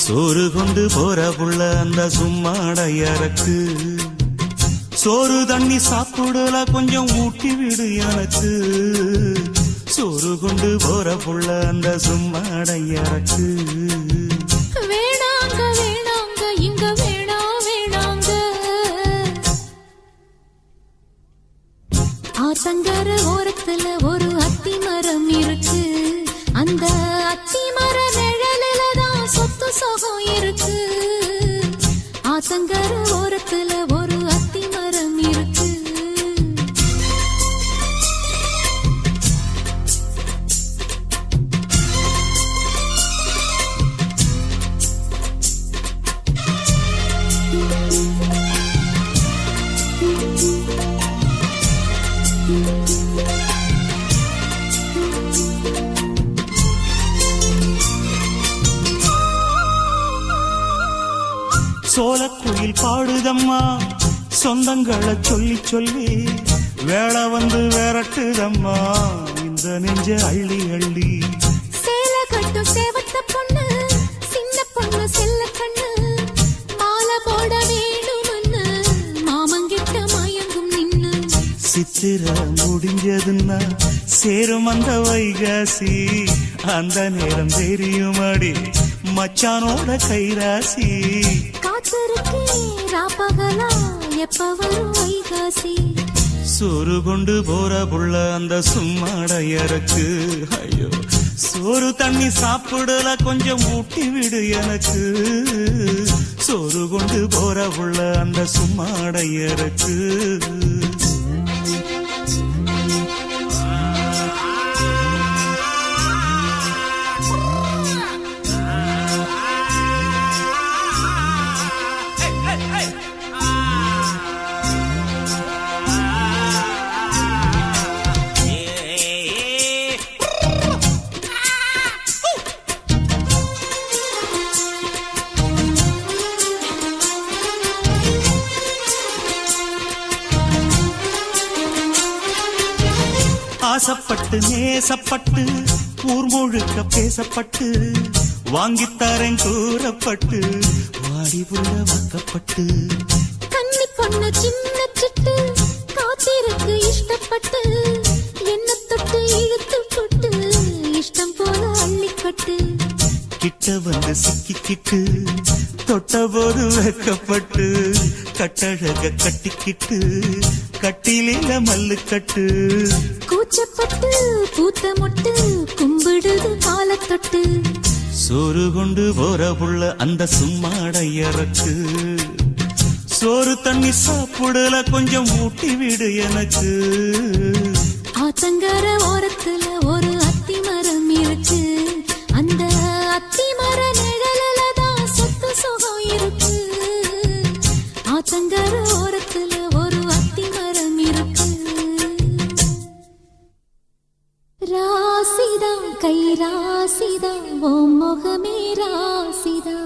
சோறு கொண்டு போற புள்ள அந்த சும்மாடையறக்கு சோறு தண்ணி சாப்பிடல கொஞ்சம் ஊட்டி விடு எனக்கு சோறு கொண்டு போற புள்ள அந்த சும்மாடையறக்கு வேணாங்க வேணாங்க இங்க வேணா வேணாங்க ஆத்தங்கர ஓரத்துல ஒரு அத்தி மரம் இருக்கு அந்த அத்தி மர நிழலில தான் சொத்து சுகம் இருக்கு ஆத்தங்கர ஓரத்துல ஒரு அத்தி மரம் இருக்கு சோலக்குயில் பாடுதம்மா சொந்தங்களை சொல்லி சொல்லி வேளை வந்து விரட்டுதம்மா இந்த நெஞ்ச அள்ளி அள்ளி சேல கட்டும் சேவத்த பொண்ணு சின்ன பொண்ணு செல்ல கண்ணு மாலை போட வேணும்னு மாமங்கிட்ட மயங்கும் நின்னு சித்திர முடிஞ்சதுன்னா சேரும் அந்த வைகாசி அந்த நேரம் தெரியுமாடி மச்சானோட கைராசி காத்திருக்கேன் ராப்பகலா எப்ப வரும் வைகாசி சோறு கொண்டு போற புள்ள அந்த சும்மாடையறக்கு ஐயோ சோறு தண்ணி சாப்பிடல கொஞ்சம் ஊட்டி விடு எனக்கு சோறு கொண்டு போற புள்ள அந்த சும்மாடையறக்கு ஆசப்பட்டு நேசப்பட்டு ஊர் முழுக்க பேசப்பட்டு வாங்கித்தாரன் கூறப்பட்டு வாடி புள்ள வாக்கப்பட்டு கன்னி பொண்ணு சின்ன சிட்டு காத்திருக்கு இஷ்டப்பட்டு என்ன தொட்டு இழுத்து போட்டு இஷ்டம் போல அள்ளிக்கட்டு கிட்ட வந்து சிக்கிக்கிட்டு தொட்ட போது வைக்கப்பட்டு கட்டழக கட்டிக்கிட்டு கட்டிலில மல்லு கட்டு கூச்சப்பட்டு பூத்த முட்டு கும்பிடுது காலத்தொட்டு சோறு கொண்டு போற புள்ள அந்த சும்மாடையறக்கு சோறு தண்ணி சாப்பிடல கொஞ்சம் ஊட்டி விடு எனக்கு ஆத்தங்கர ஓரத்துல ஒரு அத்தி மரம் இருக்கு அந்த அத்தி மர நிழலில தான் சொத்து சுகம் இருக்கு ஆத்தங்கர ஓரத்துல ஒரு அத்தி மரம் இருக்கு ராசிதான் கை ராசிதான் ஓ முகமே ராசிதான்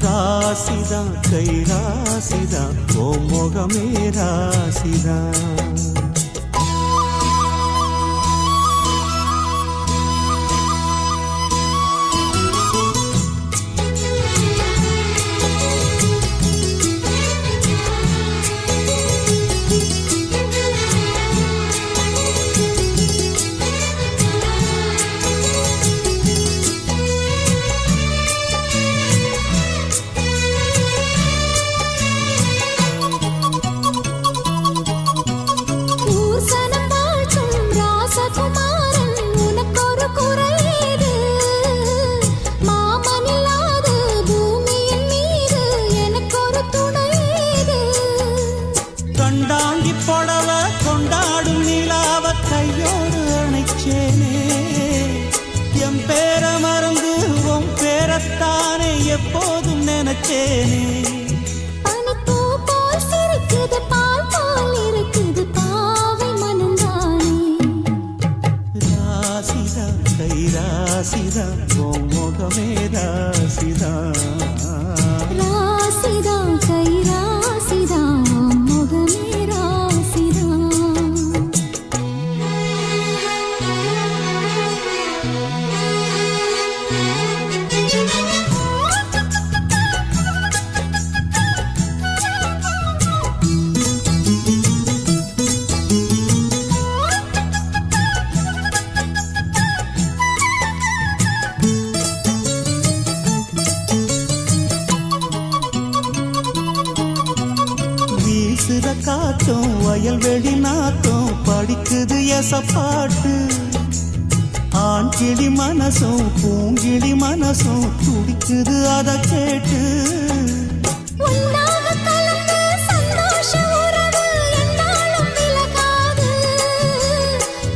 ராசிதான் கை ராசிதான் ஓ முகமே ராசிதான் நினைப்பேனே. பனிப்பூ போல் சிரிக்குது பால் போல் இருக்குது பாவை மனந்தானே. ராசிதா கை ராசிதா உன் முகமே ராசிதா. ராசிதா கை ராசிதா உன் முகமே ராசிதா. வீசுற காத்தும் வயல்வெளி நாத்தும் படிக்குது எசப்பாட்டு. ஆண் கிளி மனசும் பூங்கிளி மனசும் துடிக்குது அத கேட்டு. உன்னாக கலந்து சந்தோஷ உறவு என்னாலும் விலகாது.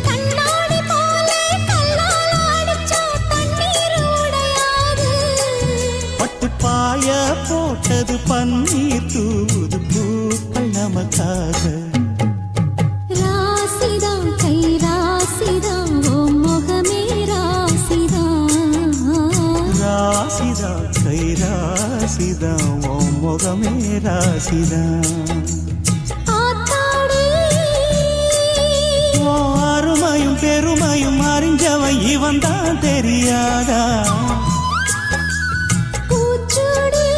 கண்ணாடி போலே கல்லால் அடிச்சா தண்ணீர் உடையாது. பட்டு பாய போட்டது பன்னீர் தூது பூக்கள் நமக்காக. ராசிதா கை ராசிதா உன் முகமே ராசிதா. ராசிதா கை ராசிதா உன் முகமே ராசிதா. ஆத்தாடி உன் அருமையும் பெருமையும் அறிஞ்சவன் இவன் தான் தெரியாதா. பூச்சுடி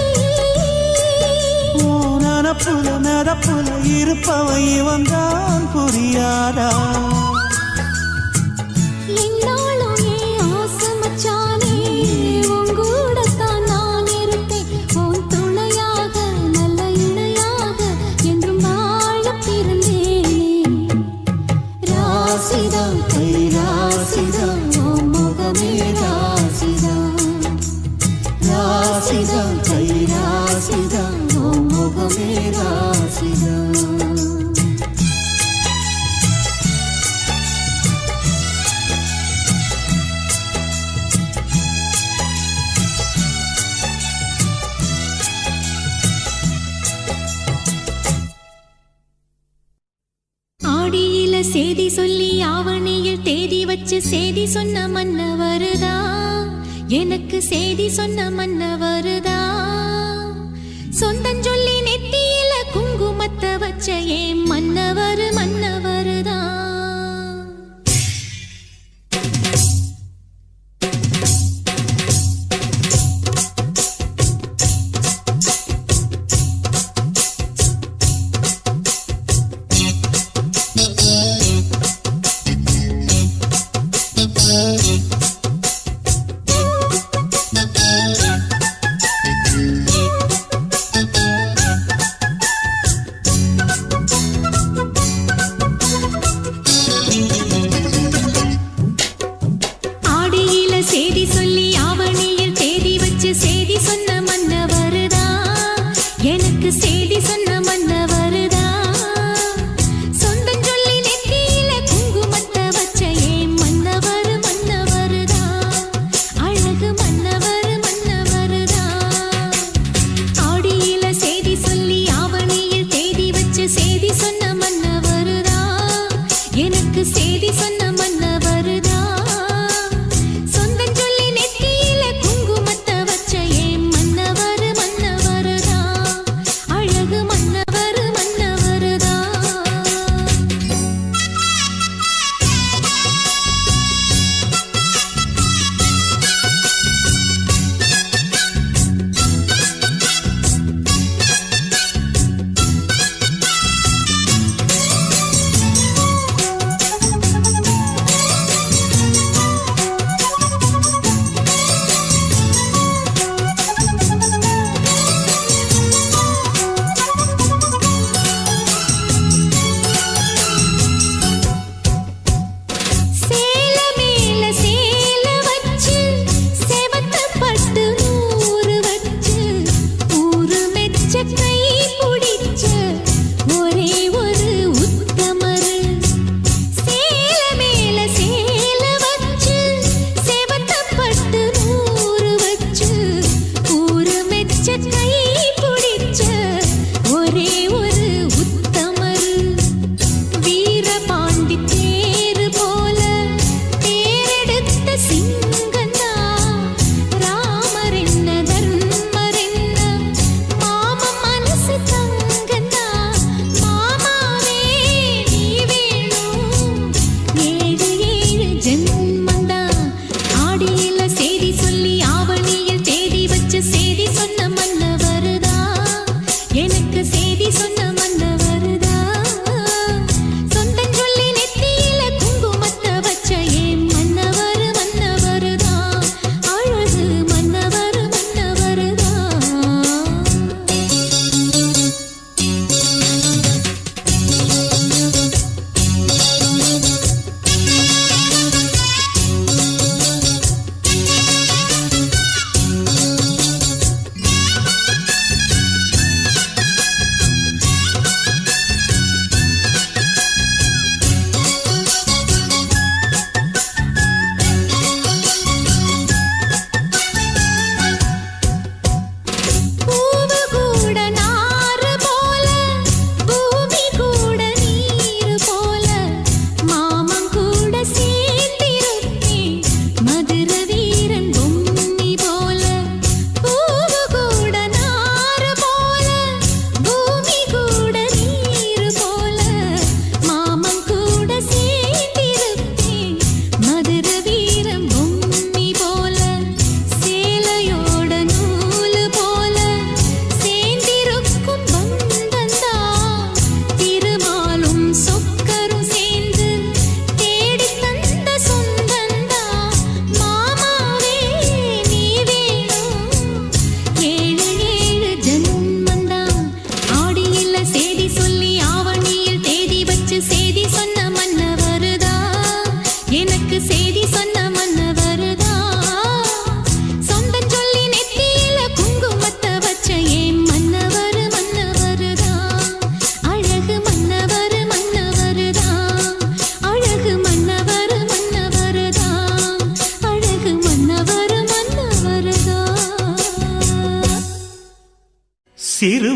உன் நனப்புல நடப்புல இருப்பவன் இவன் தான் புரியாதா. என்னாலும் ஏன் ஆசை மச்சானே உன் கூடத்தான் நான் இருப்பேன். உன் துணையாக நல்ல இணையாக என்றும் வாழ பிறந்தேனே. ராசிதா கை ராசிதா உன் முகமே ராசிதா. ராசிதா கை ராசிதா உன் முகமே ராசிதா. ஆடியில சேதி சொல்லி ஆவணியில் தேதி வச்சு சேதி சொன்ன மன்னவருதா. எனக்கு சேதி சொன்ன மன்னவருதா. சொந்தஞ்சொல்லி நெத்தியில குங்குமத்தை வச்ச ஏன் மன்னவரு மன்னவருதா.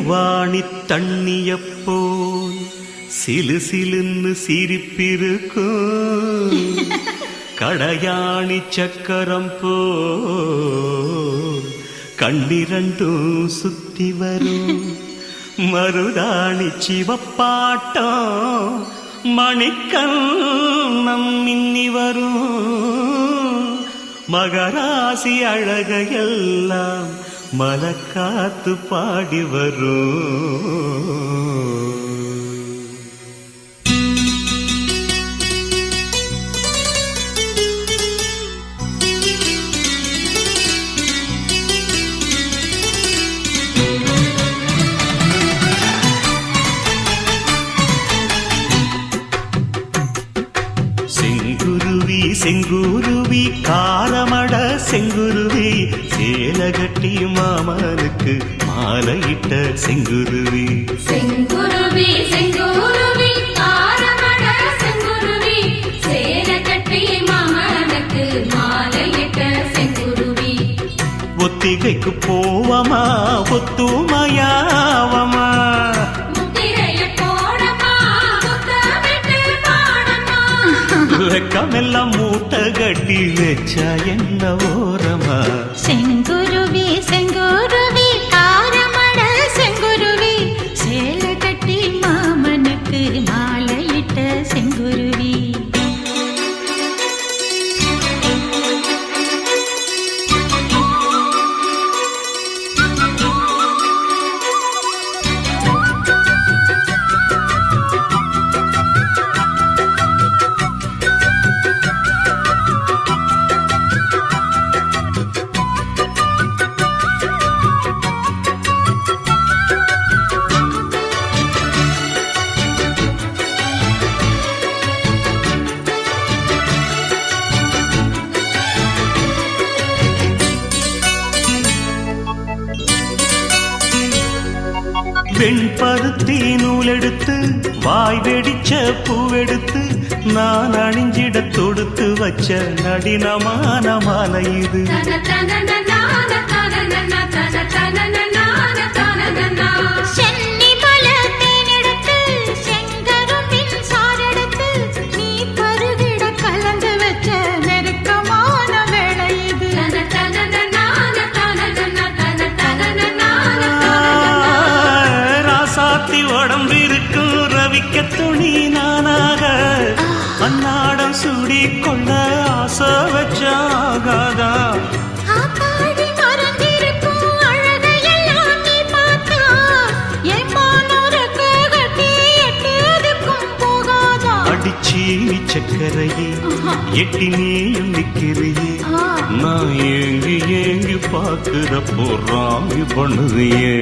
சிறுவாணி தண்ணியப்போல் சிலு சிலுன்னு சிரிப்பிருக்கும் கடையாணி சக்கரம் போல் கண்ணிரண்டும் சுத்தி வரும் மருதாணி சிவப்பாட்டம் மணிக்கண்ணம் மின்னி வரும் மகராசி அழகையெல்லாம் மலக்காத்து பாடி வரும். செங்குருவி செங்குருவி காரமட செங்குருவி சேலகட்டி மாமனுக்கு மாலையிட்ட செங்குருவி. செங்குருவி செங்குருவி காரமட செங்குருவி சேலகட்டி மாமனுக்கு மாலையிட்ட செங்குருவி. ஒத்திகைக்கு போவமா ஒத்துமையாவமா வெக்கமெல்லாம் மூட்டை கட்டி வச்சா என்ன ஓரமா. செங்குருவி செங்குருவி காரமட செங்குருவி சேல கட்டி மாமனுக்கு மாலையிட்ட செங்குருவி. வெண்பருத்தி நூலெடுத்து வாய் வெடிச்ச பூவெடுத்து நான் அணிஞ்சிட தொடுத்து வச்ச நடினமான மாலை இது. உடம்பிருக்கும் ரவிக்க துணி நானாக அன்னாடம் சூடி கொள்ள ஆசை வச்சாகாதா. அடிச்சி சக்கரையே எட்டி நீயும் நிக்கிறியே நான் ஏங்கி ஏங்கி பாக்குறப்போ ராமி பண்ணுறியே.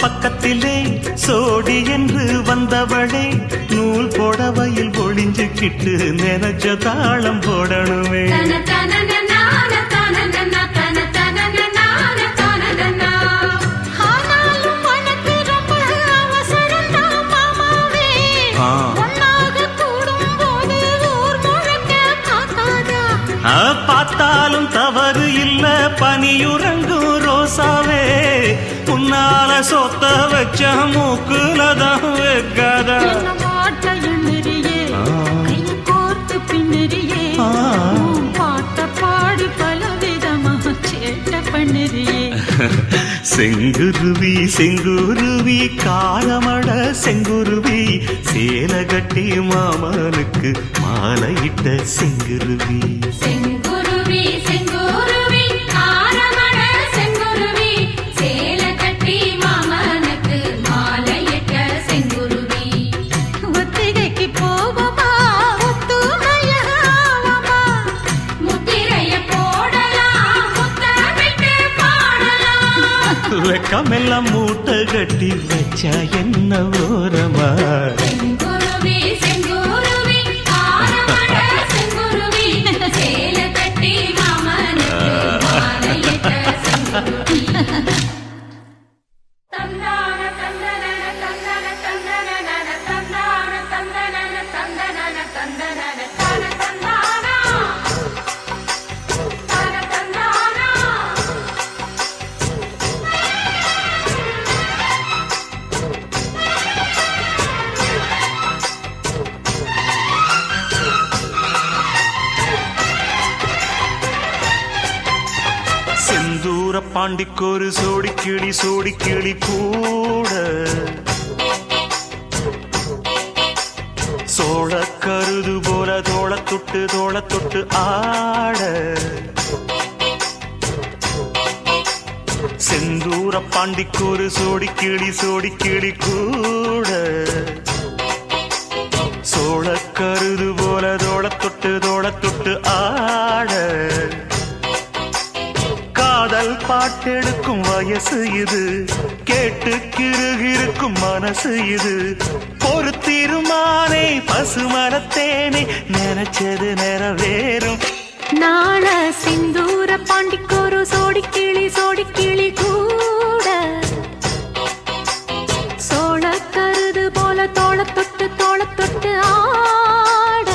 பக்கத்திலே சோடி என்று வந்தவளே நூல் போடவையில் ஒளிஞ்சுக்கிட்டு நினைச்ச தாளம் போடணுமே. பார்த்தாலும் தவறு இல்ல பனியுறங்கும் ரோசாவே உன்னால சொத்த வச்ச மூக்குலதான் வைக்காத. செங்குருவி செங்குருவி காலமட செங்குருவி சேல கட்டி மாமனுக்கு மாலையிட்ட செங்குருவி செங்குருவி செங்குருவி காரமட செங்குருவி சேல கட்டி மாமனுக்கு மாலையிட்ட செங்குருவி ஒத்திகைக்கு போவோமா ஒத்துமையாவோமா முத்திரைய போடலாம் முத்தமிட்டு பாடலாம் வெக்கமெல்லாம் மூட்டை கட்டி வச்சா என்ன ஓரமா செங்குருவி செங்குருவி காரமட செங்குருவி சேல கட்டி மாமனுக்கு மாலையிட்ட செங்குருவி தந்தான தந்தன தந்தன தந்தன தந்தான தந்தன தந்தன தந்தன தன தந்தானா தன தந்தானா செந்தூர பாண்டிக்கொரு சோடி கிளி கூட சோழ கருது போல தோள தொட்டு ஆட செந்தூர பாண்டிக்கொரு சோடி கிளி கூட சோழ கருது போல தோள தொட்டு ஆட காதல் பாட்டெடுக்கும் வயசு இது கேட்டு கிருகிருக்கும் மனசு இது ஒரு தீர்மானே பசுமரத்தேனே நினைச்சது நிறைவேறும் நாள சிந்தூர பாண்டிக்கொரு சோடி கிளி கூட சோழ கருது போல தோள தொட்டு ஆட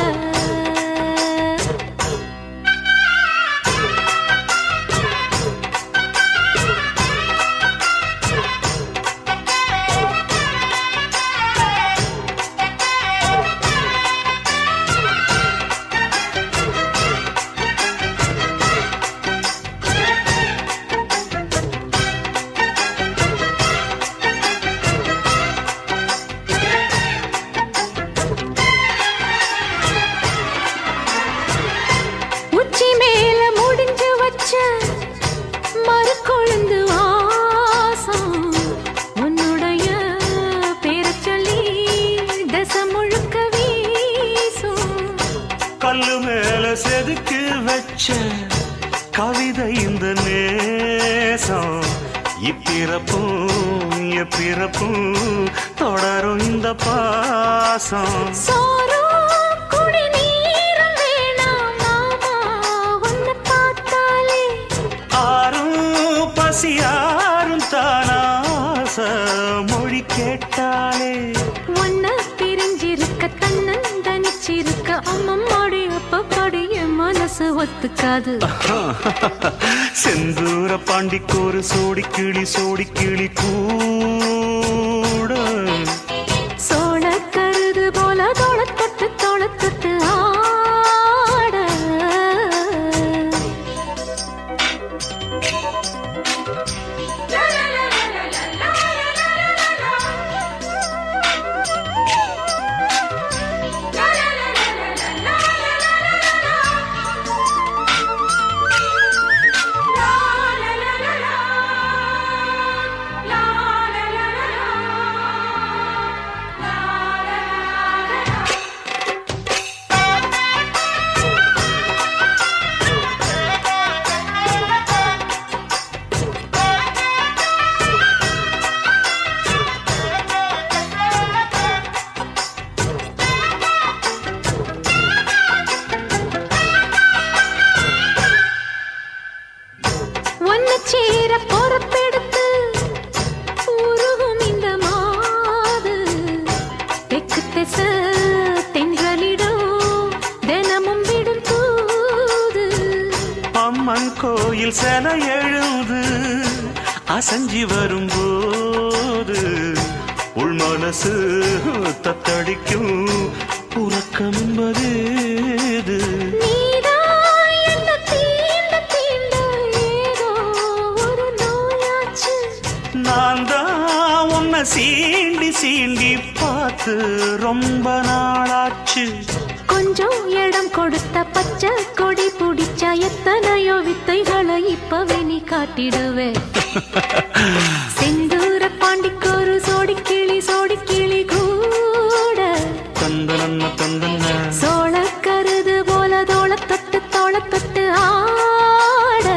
உச்சி மேல முடிஞ்சு வச்ச மறுக்கொழுந்து வாசம் உன்னுடைய பேரச் சொல்லி தசை முழுக்க வீசும் கல்லு மேல செதுக்கி வச்ச கவிதை இந்த நேசம் இப்பிறப்பும் தொடரும் இந்த பாசம் சோறும் குடிநீரும் வேணாம் மாமா உன்னை பார்த்தாலே ஆறும் பசியாரும் தானாச மொழி கேட்டாலே உன்னை பிரிஞ்சிருக்க தன்னந்தனிச்சிருக்க அம்மம்மாடி அப்பப்படி என் மனசு ஒத்துக்காது செந்தூர பாண்டிக்கொரு சோடி கிளி கூட சோழ கருது போல தோள தொட்டு ஆட சேர பொறுப்பெடுத்து உருகும் இந்த மாது தெற்கு திச தென்றலிடோ தினமும் விடும் தூது அம்மன் கோயில் சிலை எழுந்து அசஞ்சி வரும்போது உள் மனசு தத்தடிக்கும் உறக்கம் என்பது சீண்டி சீண்டி பார்த்து ரொம்ப நாளாச்சு. கொஞ்சம் இடம் கொடுத்த பச்சை கொடி பிடிச்ச எத்தனையோ வித்தைகளை இப்பவே நீ காட்டிடுவே. செந்தூர பாண்டிக்கொரு சோடி கிளி கூட சோழ கருது போல தோள தொட்டு ஆட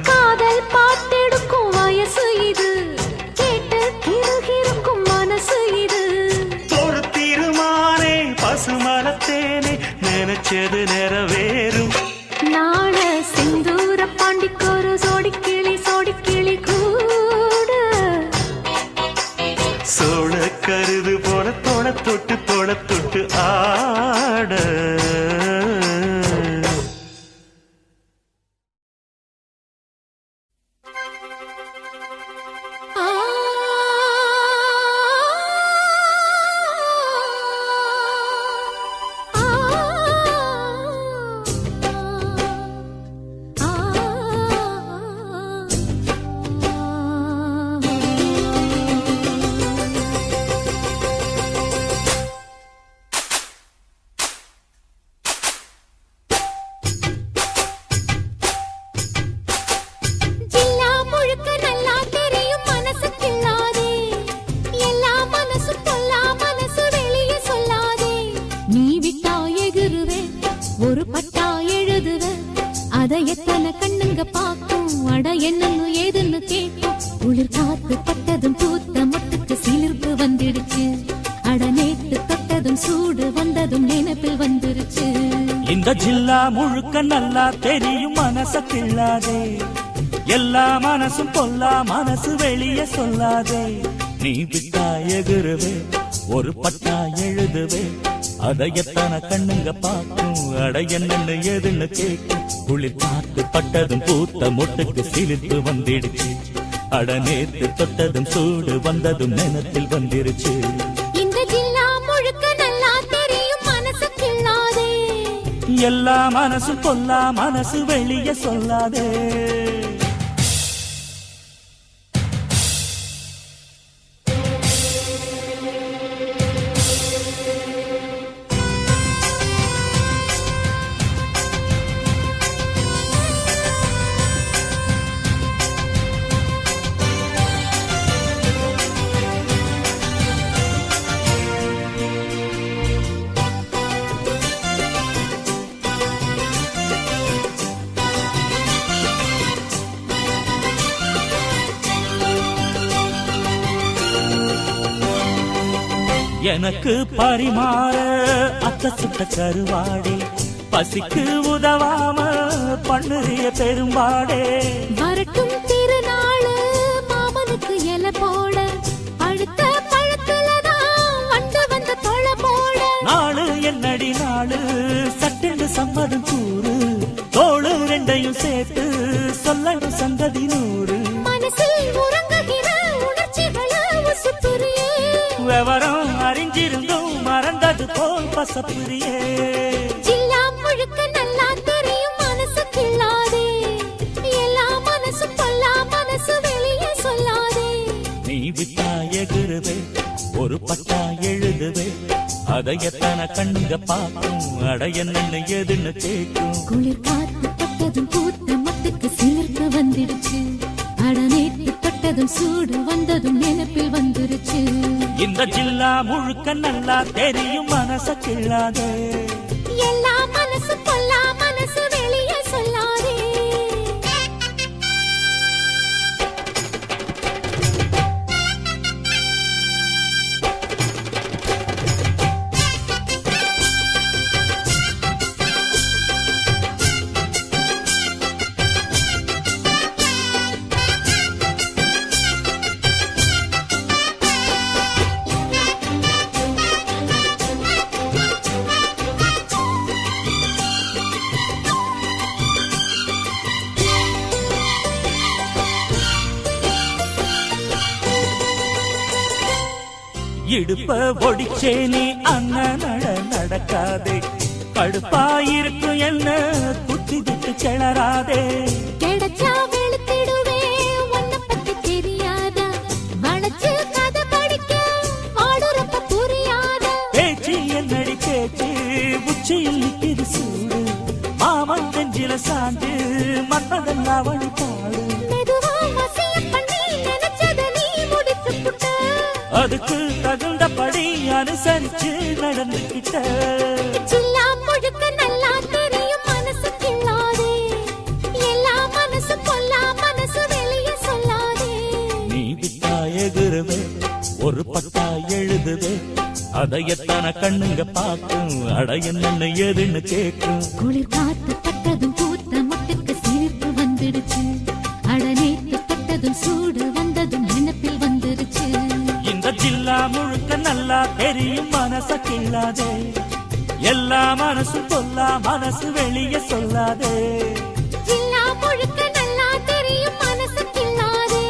காதல் பாட்டெடுக்கும் வயசு இது, கேட்டு கிருகிருக்கும் மனசு இது. ஒரு தீர்மானே பசுமரத்தேனே நினைச்சது நிறைவேறும். நாள செந்தூர பாண்டிக்கொரு சோடி கிளி கூட சோழ கருது போல தோள தொட்டு ஆட. ஒரு பட்டா எழுதுவ அத எத்தனை கண்ணுங்க பாக்கும், அட என்னன்னு ஏதுன்னு கேட்கும். குளிர் காத்து பட்டதும் பூத்த மொட்டுக்கு சிலிர்ப்பு வந்துடுச்சு, அட நேத்து தொட்டதும் சூடு வந்ததும் நினைப்பில் வந்துருச்சு. இந்த ஜில்லா முழுக்க நல்லா தெரியும் மனச கிள்ளாதே, எல்லா மனசும் பொல்லா மனசு வெளியே சொல்லாதே. நீ விட்டா எகுருவே ஒரு பட்டா எழுதுவே அத எத்தனை கண்ணுங்க பாக்கும், அட என்னன்னு ஏதுன்னு கேட்கும். குளிர் காத்து பட்டதும் பூத்த மொட்டுக்கு சிலிர்ப்பு வந்துடுச்சு, அட நேத்து தொட்டதும் சூடு வந்ததும் நினைப்பில் வந்துருச்சு. இந்த ஜில்லா முழுக்க நல்லா தெரியும் மனசு கிள்ளாதே, எல்லா மனசும் பொல்லா மனசு வெளியே சொல்லாதே. எனக்கு பரிமாற அத்த சுட்ட கருவாடே, பசிக்கு உதவாம பண்ணுறிய பெரும்பாடே. வரட்டும் திருநாளு மாமனுக்கு இலை போட, அடுத்த பழத்துலதான் வந்த தொலை போட. நாளு என்னடி நாளு சட்டென்று சம்மதம் கூறு, தோளு ரெண்டையும் சேர்த்து சொல்லணும் சந்ததி நூறு. மனசில் உறங்குகிற உணர்ச்சிகளை உசுப்புரியே, விவரம் அறிஞ்சிருந்தும் மறந்தது போல் பசப்புரியே. ஜில்லா முழுக்க நல்லா தெரியும் மனசு கிள்ளாதே, எல்லா மனசும் பொல்லா மனசு வெளியே சொல்லாதே. நீ விட்டா எகுருவே ஒரு பட்டா எழுதுவே அத எத்தனை கண்ணுங்க பாக்கும், அட என்னன்னு ஏதுன்னு கேட்கும். குளிர் காத்து பட்டதும் பூத்த மொட்டுக்கு சிலிர்ப்பு வந்துடுச்சு, அட நேத்து தொட்டதும் சூடு வந்ததும் நினைப்பில் வந்துருச்சு. இந்த ஜில்லா முழுக்க நல்லா தெரியும் மனச கிள்ளாதே, எல்லா மனசு பொல்லா மனசு வெளியே சொல்லாதே. இடுப்ப ஒடிச்சே நீ அண்ணன் நடக்காதே, கடுப்பாயிருக்கும் என்ன குத்தி விட்டு கிளறாதே. கிடைச்சா வெளுத்திடுவே உன்னை பத்தி தெரியாதா, வள மாமன் நெஞ்சில சாஞ்சு மன்னதெல்லாம் வழிபாடு மெதுவா வசிய பண்ணி நினைச்சத நீ முடிச்சு புட்ட அதுக்கு தகுந்தபடி அனுசரிச்சு நடந்துகிட்ட சில்லா முழுக்க நல்லா தெரியும் மனசு கிள்ளாதே எல்லா மனசு பொல்லா மனசு வெளியே சொல்லாதே நீ விட்டா எகுருவே ஒரு பட்டா எழுதுவே அதை எத்தனை கண்ணுங்க பார்க்கும் அட என்னன்னு எதுன்னு கேட்கும் குளிர் காத்து பட்டதும் பூத்த முட்டுக்கு சீர்ப்பு வந்துடுச்சு அட நேத்து பட்டதும் சூடு வந்ததும் நினைப்பில் வந்துருச்சு இந்த ஜில்லா முழுக்க நல்லா தெரியும் மனச கிள்ளாதே எல்லா மனசும் பொல்லா மனசு வெளியே சொல்லாதே ஜில்லா முழுக்க நல்லா தெரியும் மனசு கிள்ளாதே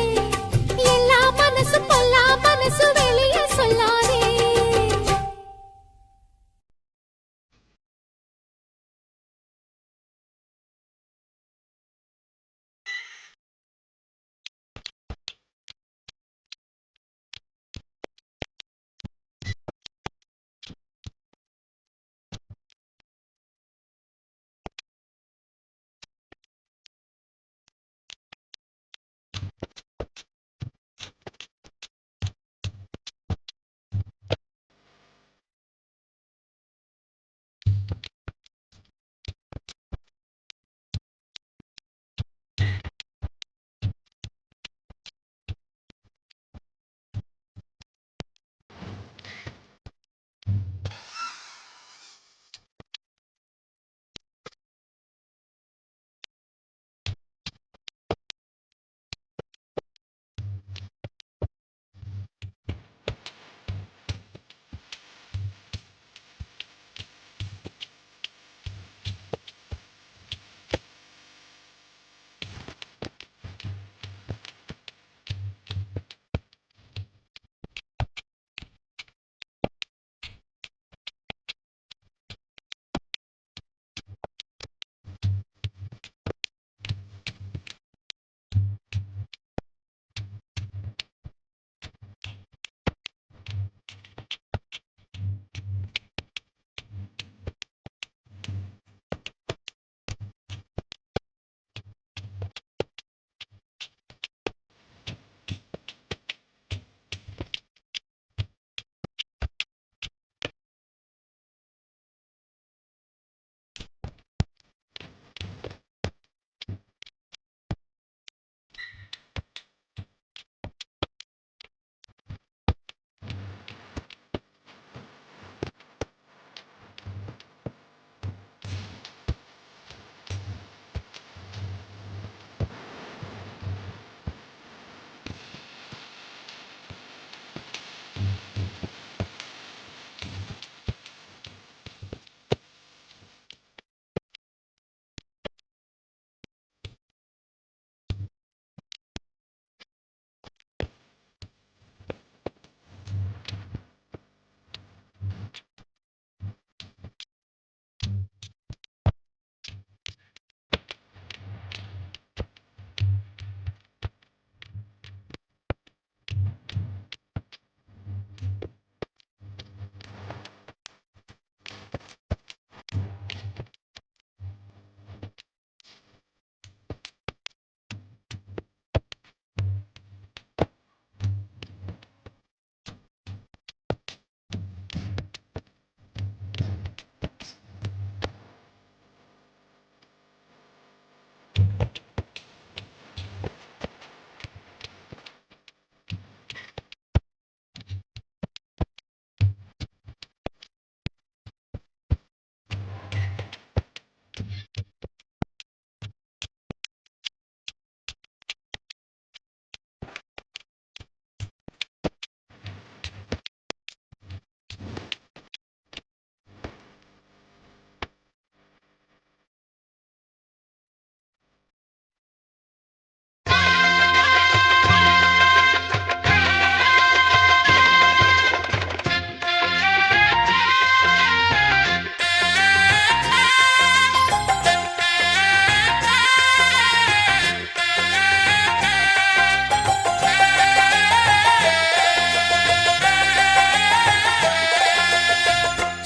எல்லா மனசு பொல்லா மனசு வெளியே சொல்லாதே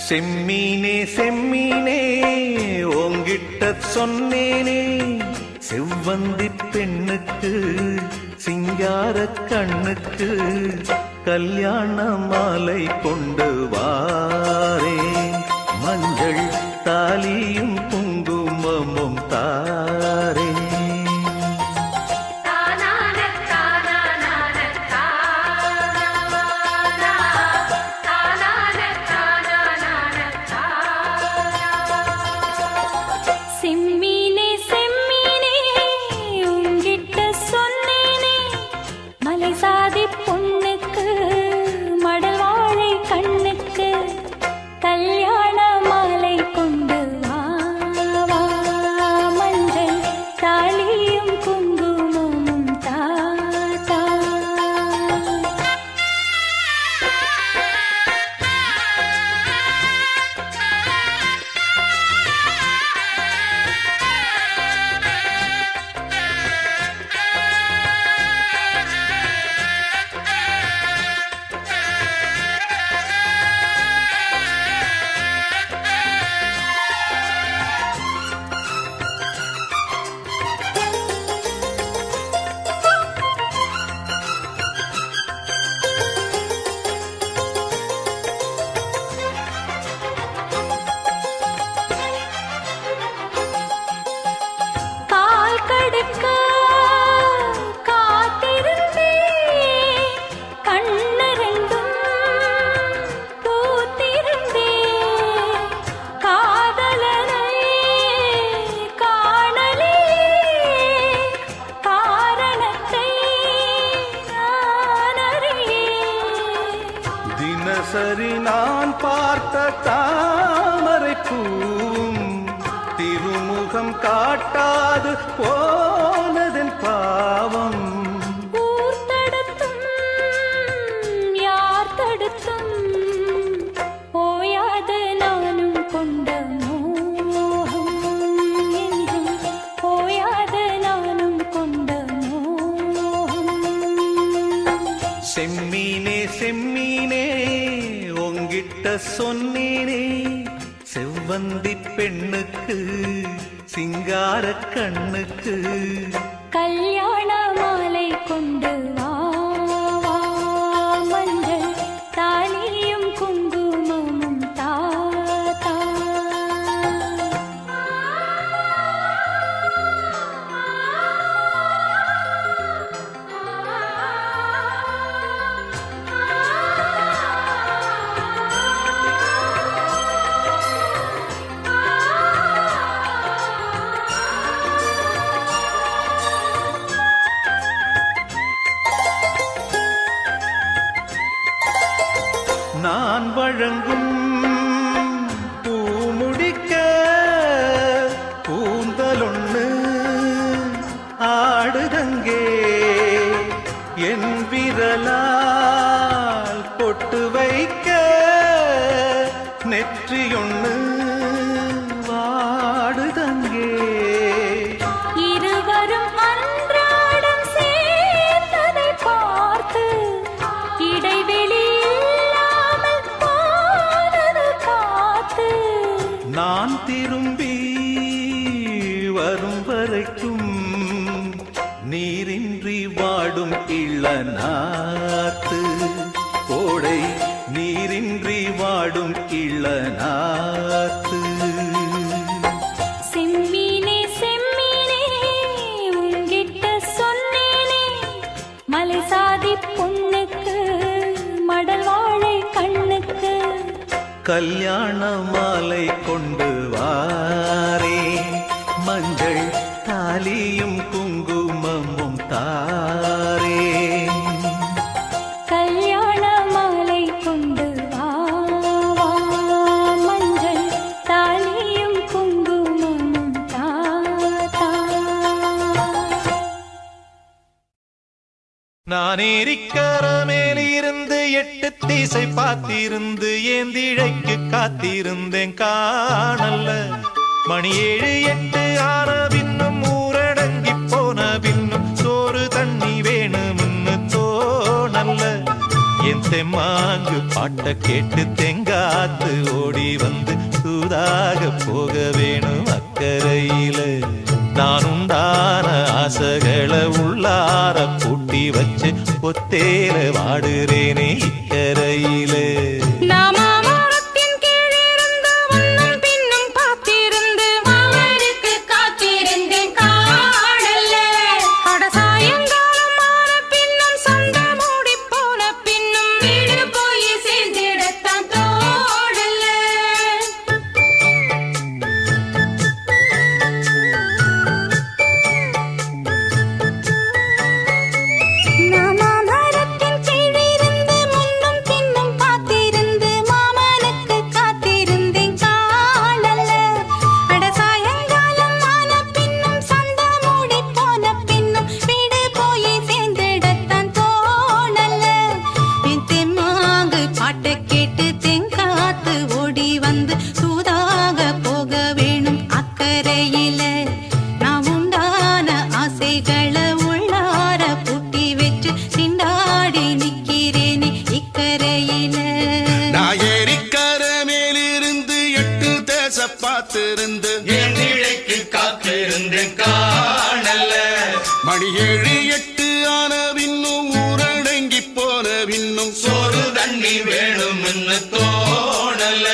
செம்மீனே செம்மீனே உங்கிட்ட சொன்னேனே செவ்வந்தி பெண்ணுக்கு சிங்கார கண்ணுக்கு கல்யாண மாலை கொண்டு வாரேன் மஞ்சள் தாலியும் குங்குமமும் தாரே செம்மீனே செம்மீனே உங்கிட்ட சொன்னேனே மலை சாதி பொண்ணுக்கு மடல் வாழை கண்ணுக்கு கல்யாண மாலை கொண்டு வா வா மஞ்சள் தாலியும் குங்குமமும் தா தா கால் கடுக்க காத்திருந்தே கண்ணு ரெண்டும் பூத்திருந்தே காதலனை காணலே காரணத்தை நான் அறியேன் தினசரி நான் பார்த்த தாமரை பூவும் திருமுகம் காட்டாது போனதன் பாவம் ஊர் தடுத்தும் யார் தடுத்தும் போயாது நானும் கொண்ட மோகம் என்றும் போயாது நானும் கொண்ட மோகம் செம்மீனே செம்மீனே உங்கிட்ட சொன்னேனே செவ்வந்தி பெண்ணுக்கு சிங்கார கண்ணுக்கு கல்யாண மாலை கொண்டு வா வா மஞ்சள் தாலியும் குங்குமமும் தா தா நான் வழங்கும் பூமுடிக்க கூந்தலொன்னு ஆடுதங்கே என் விரலால் பொட்டு வைக்க நெற்றியொன்னு வாடுதங்கே இருவரும் அன்றாடம் சேர்ந்ததை பார்த்து இடைவெளி இல்லாமல் போனது காத்து நான் திரும்பி வரும் வரைக்கும் நீரின்றி வாடும் இளநாத்து கோடை நீரின்றி வாடும் இளநாத்து செம்மீனே செம்மீனே உங்கிட்ட சொன்னேனே மலை சாதி பொண்ணுக்கு மடல் வாழை கண்ணுக்கு கல்யாண மாலை கொண்டு வாரே மஞ்சள் தாலியும் குங்குமமும் தாரே கல்யாண மாலை கொண்டு வா வா மஞ்சள் தாலியும் குங்குமமும் தா தா நான் ஏரிக்கர மேலிருந்து 8 திசை பார்த்திருந்து ஏந்திழைக்கு காத்திருந்தேன் காணல்ல மணி 7 8 ஆன பின்னும் ஊரடங்கி போன பின்னும் சோறு தண்ணி வேணும்னு தோணல்ல என் தெம்மாங்கு பாட்ட கேட்டு தெங்காத்து ஓடி வந்து சூதாக போக வேணும் அக்கறையில ஒத்தேல வாடுறேனே இக்கரையில. பார்த்திருந்து என் இழைக்கு காத்திருந்தேன் காணல. மணி 7 8 ஆன பின்னும் ஊரடங்கி போன பின்னும் சோறு தண்ணி வேணும்னு தோணல.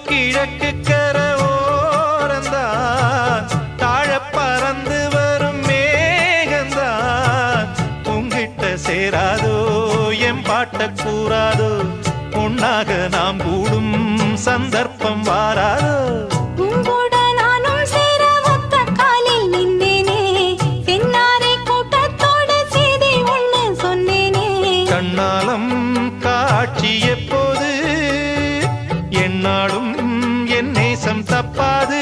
கிழக்கு கரை ஓரந்தான் தாழ பறந்து வரும் மேகந்தான் உங்கிட்ட சேராதோ என் பாட்ட கூறாதோ பொன்னாக நாம் கூடும் சந்தர்ப்பம் வாராதோ. கண்ணாலம் காட்சி எப்போது என்னாலும் என் நேசம் தப்பாது.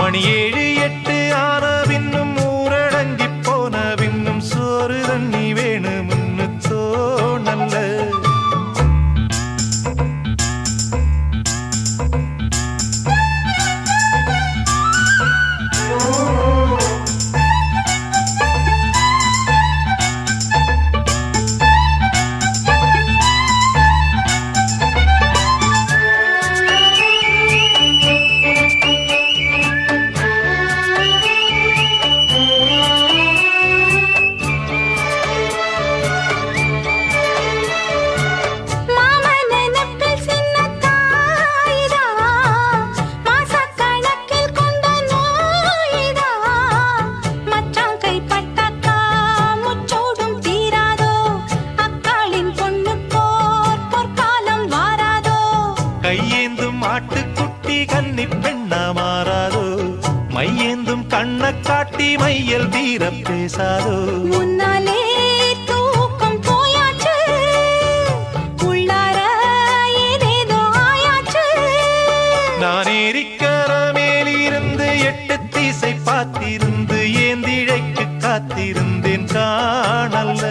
மணி 7 8 ஆன பின்னும் ஊரடங்கி போன பின்னும் சோறு தண்ணி வேணும்னு தோணல. கையேந்தும் ஆட்டுக்குட்டி கன்னி பெண்ணா மாறாதோ மையேந்தும் கண்ண காட்டி மையல் தீர பேசாதோ. முன்னாலே தூக்கம் போயாச்சு உள்ளார ஏதேதோ ஆயாச்சு. நான் ஏரிக்கர மேலிருந்து 8 திசை பார்த்திருந்து ஏந்திழைக்கு காத்திருந்தேன் காணல்ல.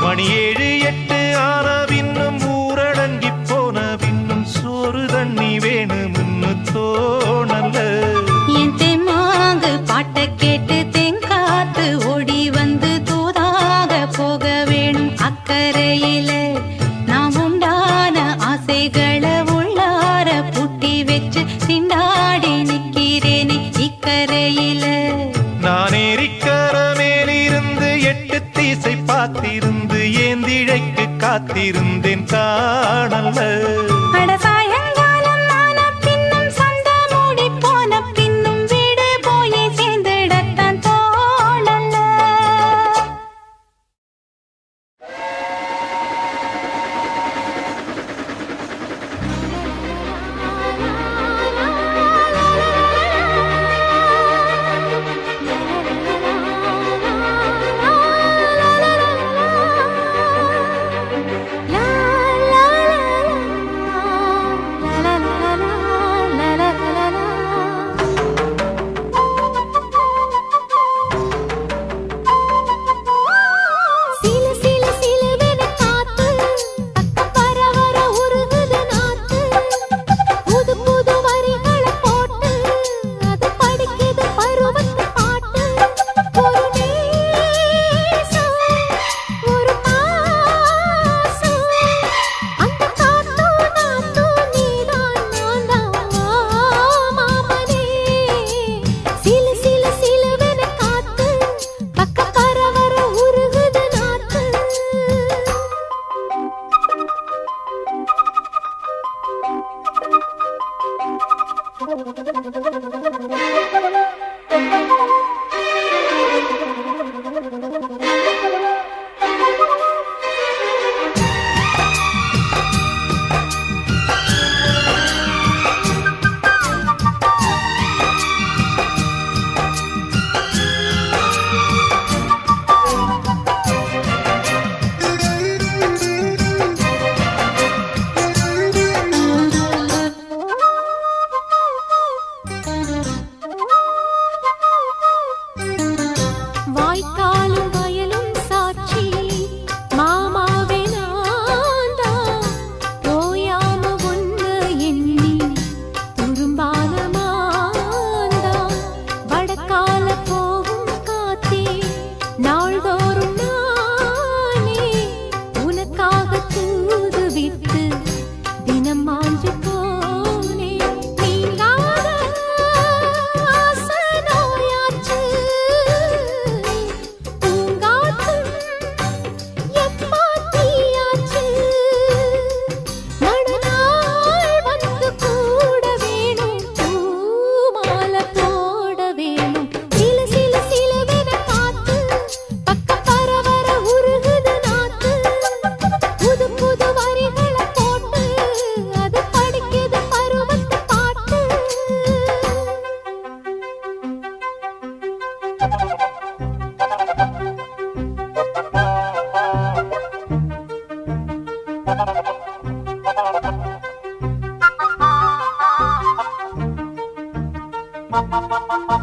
மணி 7 8 ஆன பின்னும் ஊரடங்கி போன பின்னும் சோறு தண்ணி வேணும்னு தோணல. என் தெம்மாங்கு பாட்ட கேட்டு தெங்காத்து ஓடி வந்து தூதாக போக வேணும் அக்கறையில. நாம் உண்டான ஆசைகளை உள்ளார பூட்டி வச்சு திண்டாடி நிக்கிறேனே இக்கரையில. நான் ஏரிக்கர மேலிருந்து 8 திசை பார்த்திருந்து ஏந்திழைக்கு காத்திருந்தேன் காணல்ல. வாய்க்காலும் வயலும் சாட்சி மாமாவே நான்தான் ஓயாம ஒன்று எண்ணி துரும்பான மாந்தான் வடக்கால போகும் காத்தே நாள்தோறும் நானே உனக்காக தூது விட்டு தினம் மாஞ்சு போனே நீங்காத ஆசனோயாச்சு பூங்காற்றும் எப்பாத்தியாச்சு மறுநாள் வந்து கூட வேணும் பூமாலை போட வேணும் சில சில சிலவென காத்து பக்கம் பரவர உருகுது நாத்து புது புது வரிகளை போட்டு அது படிக்குது பருவத்து பாட்டு Thank you.